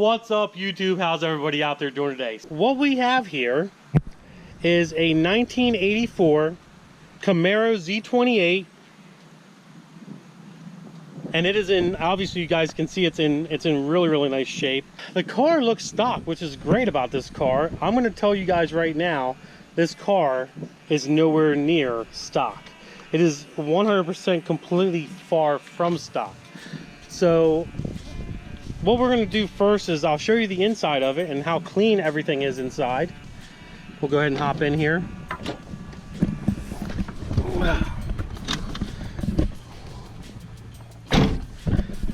What's up, YouTube? How's everybody out there doing today? What we have here is a 1984 Camaro Z28, and it is in, obviously you guys can see it's in really nice shape. The car looks stock, which is great about this car. I'm going to tell you guys right now, this car is nowhere near stock. It is 100% completely far from stock. So what we're going to do first is I'll show you the inside of it and how clean everything is inside. We'll go ahead and hop in here.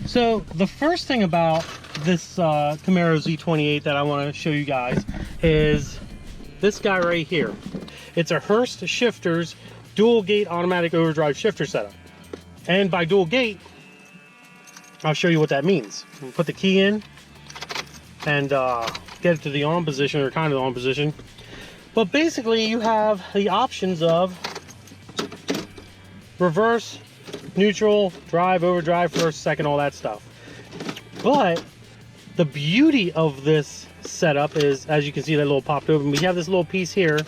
So the first thing about this Camaro Z28 that I want to show you guys is this guy right here. It's a Hurst Shifters dual gate automatic overdrive shifter setup. And by dual gate, I'll show you what that means. We'll put the key in and get it to the on position, or kind of the on position. But basically you have the options of reverse, neutral, drive, overdrive, first, second, all that stuff. But the beauty of this setup is, as you can see, that little popped open, we have this little piece here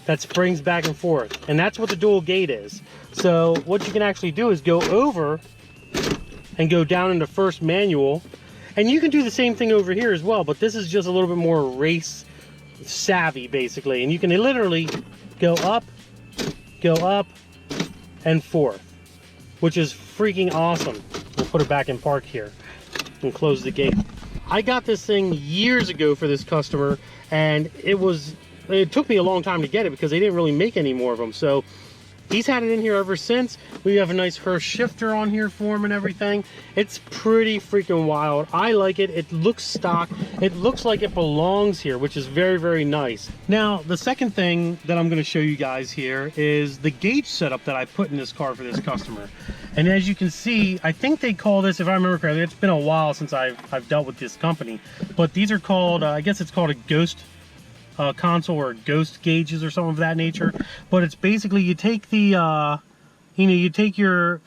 that springs back and forth, and that's what the dual gate is. So what you can actually do is go over and go down into first manual, and you can do the same thing over here as well, but this is just a little bit more race savvy basically, and you can literally go up and forth, which is freaking awesome. We'll put it back in park here and close the gate. I got this thing years ago for this customer, and it took me a long time to get it because they didn't really make any more of them. So he's had it in here ever since. We have a nice Hurst shifter on here for him and everything. It's pretty freaking wild. I like it. It looks stock. It looks like it belongs here, which is very nice. Now, the second thing that I'm going to show you guys here is the gauge setup that I put in this car for this customer. And as you can see, I think they call this, if I remember correctly, it's been a while since I've dealt with this company, but these are called, I guess it's called a ghost console or ghost gauges or something of that nature. But it's basically, you take the you take your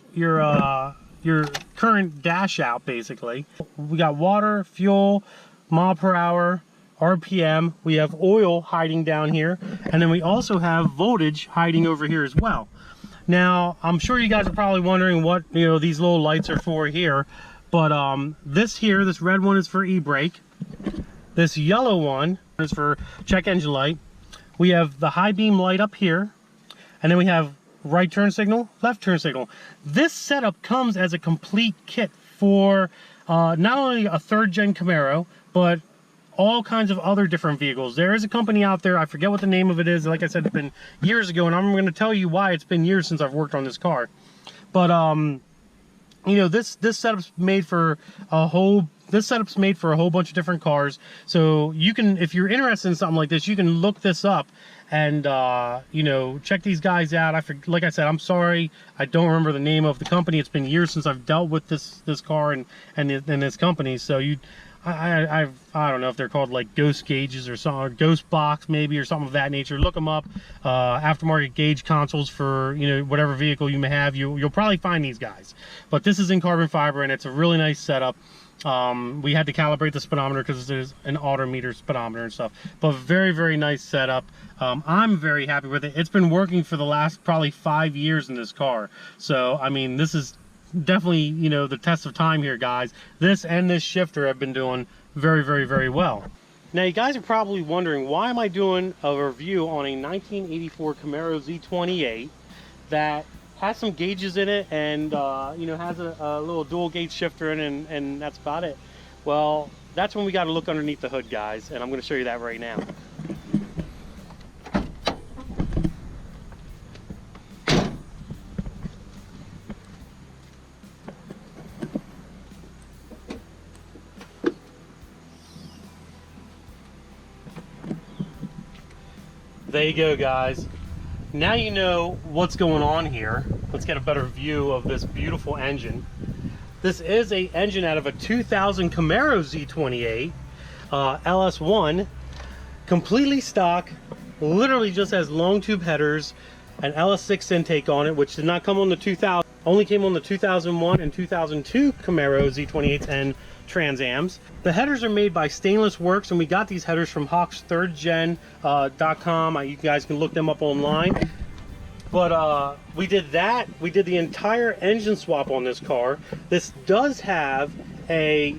current dash out basically. We got water, fuel, mile per hour, RPM, we have oil hiding down here, and then we also have voltage hiding over here as well. Now I'm sure you guys are probably wondering what these little lights are for here, but this red one is for e-brake. This yellow one is for check engine light. We have the high beam light up here, and then we have right turn signal, left turn signal. This setup comes as a complete kit for not only a third gen Camaro, but all kinds of other different vehicles. There is a company out there, I forget what the name of it is, like I said, it's been years ago, and I'm going to tell you why it's been years since I've worked on this car. But this setup's made for a whole bunch of different cars. So you can, if you're interested in something like this, you can look this up and check these guys out. Like I said, I'm sorry, I don't remember the name of the company. It's been years since I've dealt with this car and this company. So I don't know if they're called like ghost gauges or something, or ghost box maybe, or something of that nature. Look them up. Aftermarket gauge consoles for whatever vehicle you may have. You'll probably find these guys. But this is in carbon fiber, and it's a really nice setup. We had to calibrate the speedometer because there's an autometer speedometer and stuff, but very nice setup. I'm very happy with it. It's been working for the last probably 5 years in this car. So I mean, this is definitely the test of time here, guys. This and this shifter have been doing very well. Now you guys are probably wondering, why am I doing a review on a 1984 Camaro Z28 that has some gauges in it and has a little dual gauge shifter in it, and that's about it? Well, that's when we got to look underneath the hood, guys, and I'm going to show you that right now. There you go, guys. Now you know what's going on here. Let's get a better view of this beautiful engine. This is an engine out of a 2000 Camaro Z28 LS1, completely stock, literally just has long tube headers, an LS6 intake on it, which did not come on the 2000. only came on the 2001 and 2002 Camaro Z28s and Trans Ams. The headers are made by Stainless Works, and we got these headers from hawks3rdgen.com. You guys can look them up online. But we did that. We did the entire engine swap on this car. This does have a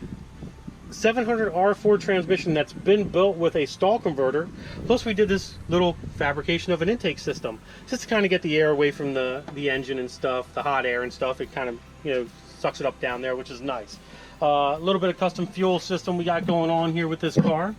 700R4 transmission that's been built with a stall converter. Plus we did this little fabrication of an intake system just to kind of get the air away from the engine and stuff, the hot air and stuff. It kind of, you know, sucks it up down there, which is nice. A little bit of custom fuel system we got going on here with this car.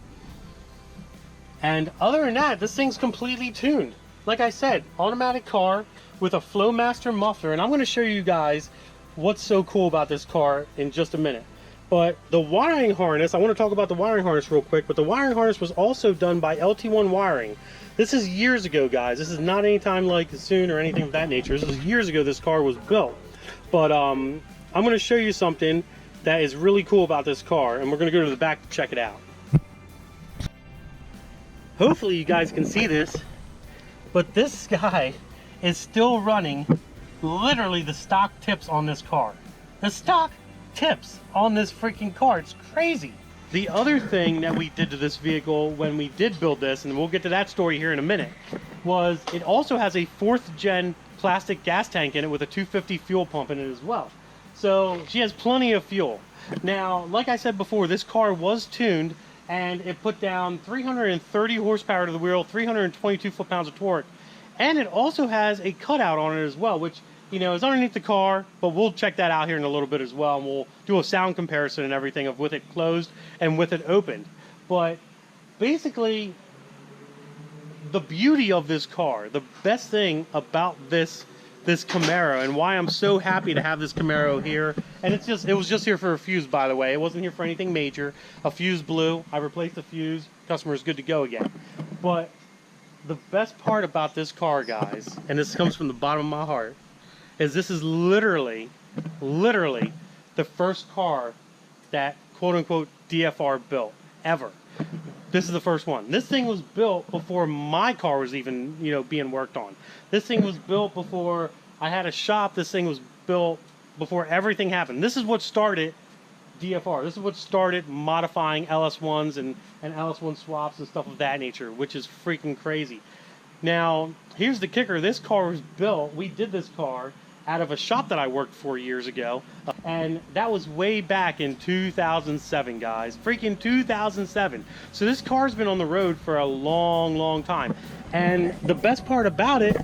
And other than that, this thing's completely tuned. Like I said, automatic car with a Flowmaster muffler, and I'm going to show you guys what's so cool about this car in just a minute. But the wiring harness, I want to talk about the wiring harness real quick, but the wiring harness was also done by LT1 Wiring. This is years ago, guys. This is not any time like soon or anything of that nature. This was years ago this car was built. But I'm going to show you something that is really cool about this car, and we're going to go to the back to check it out. Hopefully you guys can see this. But this guy is still running literally the stock tips on this car. The stock tips on this freaking car. It's crazy. The other thing that we did to this vehicle when we did build this, and we'll get to that story here in a minute, was it also has a 4th gen plastic gas tank in it with a 250 fuel pump in it as well. So she has plenty of fuel. Now, like I said before, this car was tuned, and it put down 330 horsepower to the wheel, 322 foot-pounds of torque, and it also has a cutout on it as well, which, you know, is underneath the car, but we'll check that out here in a little bit as well, and we'll do a sound comparison and everything of with it closed and with it opened. But basically, the beauty of this car, the best thing about this Camaro, and why I'm so happy to have this Camaro here, and it was just here for a fuse, by the way. It wasn't here for anything major. A fuse blew. I replaced the fuse. Customer's good to go again. But the best part about this car, guys, and this comes from the bottom of my heart, is this is literally the first car that quote-unquote DFR built ever. This is the first one. This thing was built before my car was even, you know, being worked on. This thing was built before I had a shop. This thing was built before everything happened. This is what started DFR. This is what started modifying LS1s and LS1 swaps and stuff of that nature, which is freaking crazy. Now, here's the kicker. This car was built, we did this car out of a shop that I worked for years ago, and that was way back in 2007, guys. Freaking 2007. So this car's been on the road for a long time. And the best part about it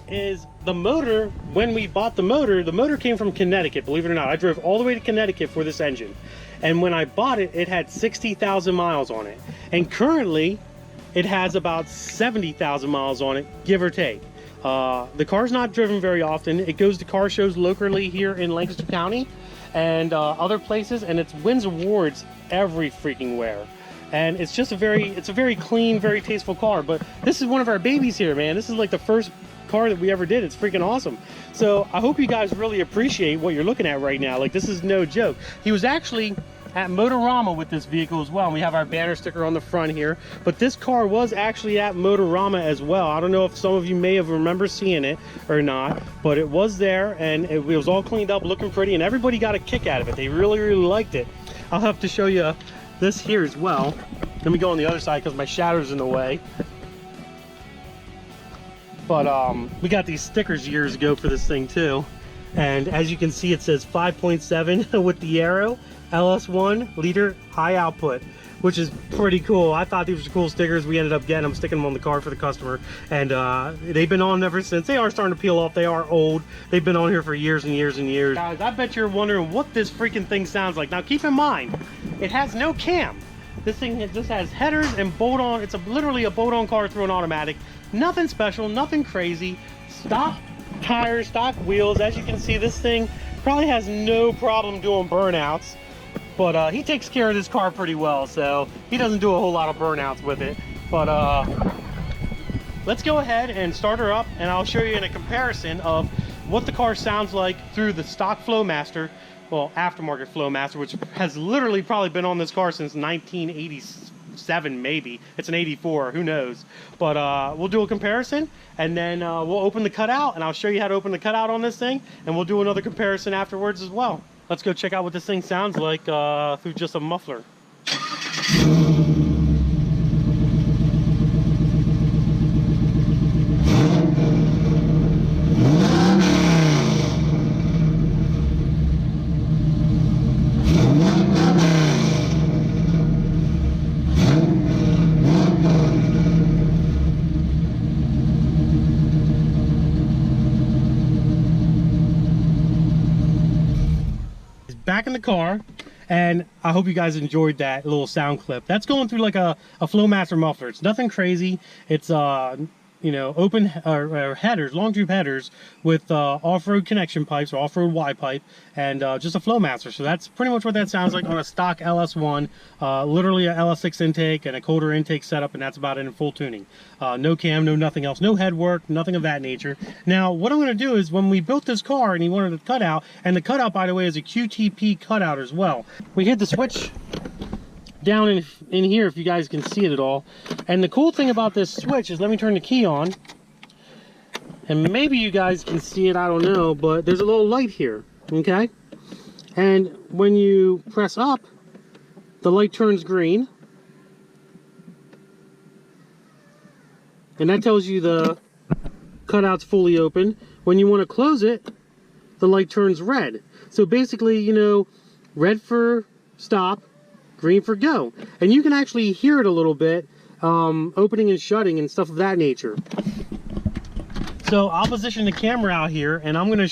is the motor, when we bought the motor came from Connecticut, believe it or not. I drove all the way to Connecticut for this engine. And when I bought it, it had 60,000 miles on it. And currently, it has about 70,000 miles on it, give or take. The car's not driven very often. It goes to car shows locally here in Lancaster County and other places, and it wins awards every freaking where. And it's just a very clean, very tasteful car. But this is one of our babies here, man. This is like the first car that we ever did. It's freaking awesome. So I hope you guys really appreciate what you're looking at right now. Like, this is no joke. He was actually at Motorama with this vehicle as well, and we have our banner sticker on the front here. But this car was actually at Motorama as well. I don't know if some of you may have remember seeing it or not, but it was there, and it was all cleaned up, looking pretty, and everybody got a kick out of it. They really liked it. I'll have to show you this here as well. Let me go on the other side because my shadow's in the way. But we got these stickers years ago for this thing too, and as you can see, it says 5.7 with the arrow, LS1 liter high output, which is pretty cool. I thought these were cool stickers. We ended up getting them, sticking them on the car for the customer, and they've been on ever since. They are starting to peel off. They are old. They've been on here for years and years and years. Guys, I bet you're wondering what this freaking thing sounds like. Now keep in mind, it has no cam. This thing just has headers and bolt-on. It's literally a bolt-on car through an automatic. Nothing special, nothing crazy. Stock tires, stock wheels. As you can see, this thing probably has no problem doing burnouts. But he takes care of this car pretty well, so he doesn't do a whole lot of burnouts with it. But let's go ahead and start her up, and I'll show you in a comparison of what the car sounds like through the stock Flowmaster, well, aftermarket Flowmaster, which has literally probably been on this car since 1980 87 maybe. It's an 84, who knows. But we'll do a comparison, and then we'll open the cutout, and I'll show you how to open the cutout on this thing, and we'll do another comparison afterwards as well. Let's go check out what this thing sounds like through just a muffler. Back in the car, and I hope you guys enjoyed that little sound clip. That's going through like a Flowmaster muffler. It's nothing crazy. It's you know, open headers, long tube headers with off-road connection pipes or off-road Y pipe, and just a Flowmaster. So that's pretty much what that sounds like on a stock LS1. Literally a LS6 intake and a colder intake setup, and that's about it in full tuning. No cam, no nothing else, no head work, nothing of that nature. Now, what I'm going to do is, when we built this car and he wanted a cutout, and the cutout, by the way, is a QTP cutout as well. We hit the switch down in here, if you guys can see it at all. And the cool thing about this switch is, let me turn the key on, and maybe you guys can see it, I don't know, but there's a little light here, okay? And when you press up, the light turns green, and that tells you the cutout's fully open. When you want to close it, the light turns red. So basically, you know, red for stop, green for go. And you can actually hear it a little bit, opening and shutting and stuff of that nature. So I'll position the camera out here, and I'm gonna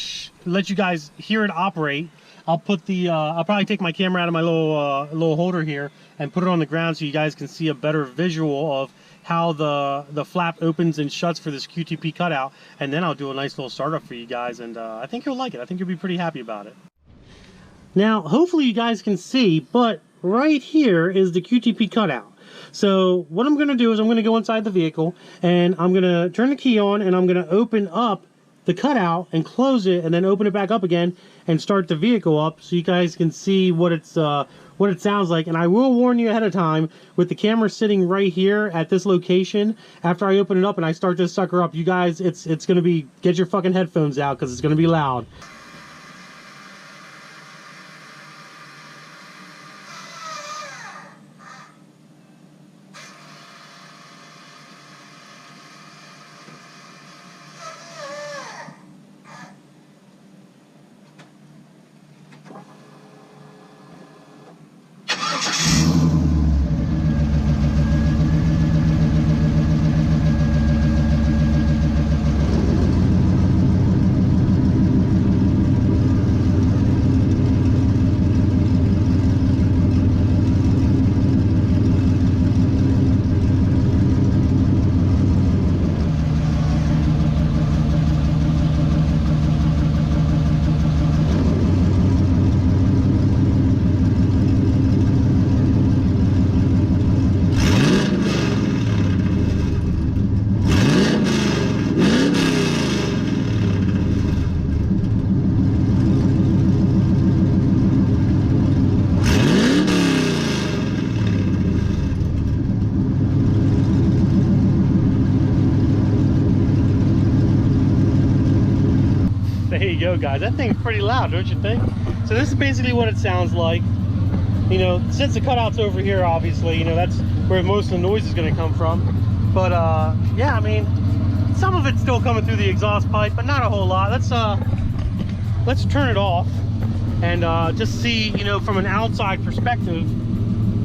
let you guys hear it operate. I'll put the I'll probably take my camera out of my little holder here and put it on the ground so you guys can see a better visual of how the flap opens and shuts for this QTP cutout, and then I'll do a nice little startup for you guys, and I think you'll like it. I think you'll be pretty happy about it. Now, hopefully you guys can see, but right here is the QTP cutout. So what I'm going to do is I'm going to go inside the vehicle, and I'm going to turn the key on, and I'm going to open up the cutout and close it, and then open it back up again and start the vehicle up so you guys can see what it sounds like. And I will warn you ahead of time, with the camera sitting right here at this location, after I open it up and I start this sucker up, you guys, it's going to be, get your fucking headphones out, because it's going to be loud. There you go, guys. That thing's pretty loud, don't you think? So this is basically what it sounds like. You know, since the cutout's over here, obviously, you know, that's where most of the noise is going to come from. But yeah, I mean, some of it's still coming through the exhaust pipe, but not a whole lot. Let's turn it off and just see, you know, from an outside perspective,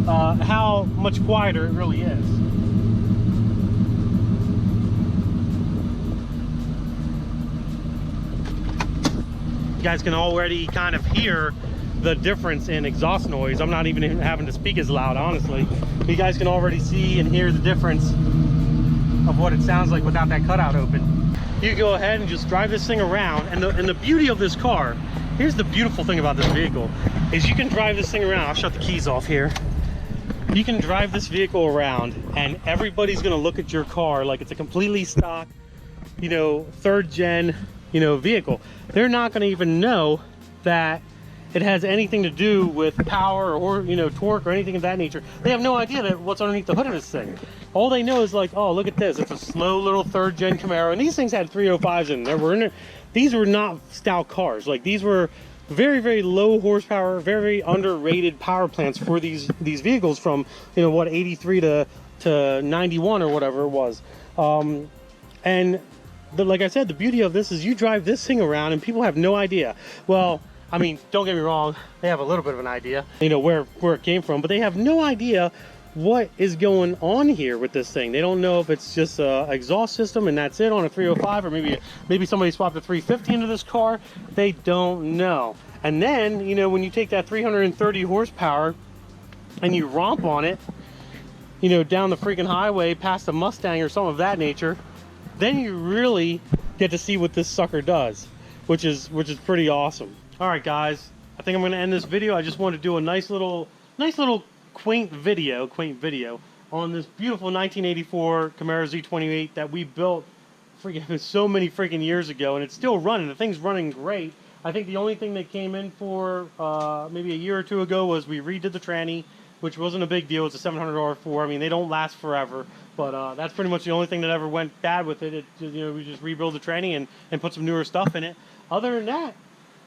how much quieter it really is. You guys can already kind of hear the difference in exhaust noise. I'm not even having to speak as loud, honestly. You guys can already see and hear the difference of what it sounds like without that cutout open. You go ahead and just drive this thing around, and the beauty of this car, here's the beautiful thing about this vehicle, is you can drive this thing around. I'll shut the keys off here. You can drive this vehicle around, and everybody's gonna look at your car like it's a completely stock, you know, third gen, you know, vehicle. They're not going to even know that it has anything to do with power or, you know, torque or anything of that nature. They have no idea that what's underneath the hood of this thing. All they know is like, oh, look at this. It's a slow little 3rd gen Camaro. And these things had 305s in there. These were not stout cars. Like, these were very, very low horsepower, very, very underrated power plants for these vehicles from, you know, what, 83 to 91 or whatever it was. Like I said, the beauty of this is you drive this thing around and people have no idea. Well, I mean, don't get me wrong, they have a little bit of an idea, you know, where it came from, but they have no idea what is going on here with this thing. They don't know if it's just a exhaust system and that's it on a 305, or maybe somebody swapped a 350 into this car. They don't know. And then, you know, when you take that 330 horsepower and you romp on it, you know, down the freaking highway past a Mustang or something of that nature, then you really get to see what this sucker does, which is pretty awesome. All right, guys, I think I'm going to end this video. I just wanted to do a nice little quaint video on this beautiful 1984 Camaro Z28 that we built so many freaking years ago, and it's still running. The thing's running great. I think the only thing that came in for maybe a year or two ago was we redid the tranny, which wasn't a big deal. It's a $700 R4. I mean, they don't last forever, but that's pretty much the only thing that ever went bad with it. You know, we just rebuild the tranny and put some newer stuff in it. Other than that,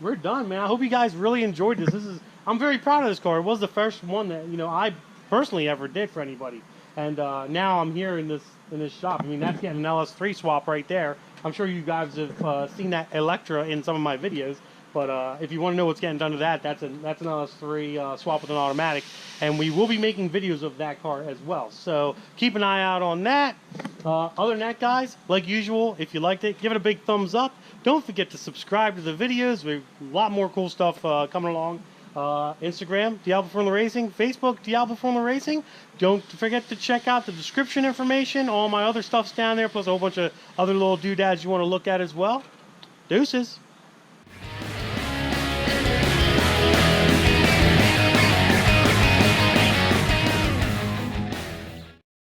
we're done, man. I hope you guys really enjoyed this. I'm very proud of this car. It was the first one that, you know, I personally ever did for anybody, and now I'm here in this shop. I mean, that's getting an LS3 swap right there. I'm sure you guys have seen that Electra in some of my videos, but if you want to know what's getting done to that, that's an LS3 swap with an automatic, and we will be making videos of that car as well. So keep an eye out on that. Other than that, guys, like usual, if you liked it, give it a big thumbs up. Don't forget to subscribe to the videos. We have a lot more cool stuff coming along. Instagram, Diablo Formula Racing. Facebook, Diablo Formula Racing. Don't forget to check out the description information. All my other stuff's down there, plus a whole bunch of other little doodads you want to look at as well. Deuces.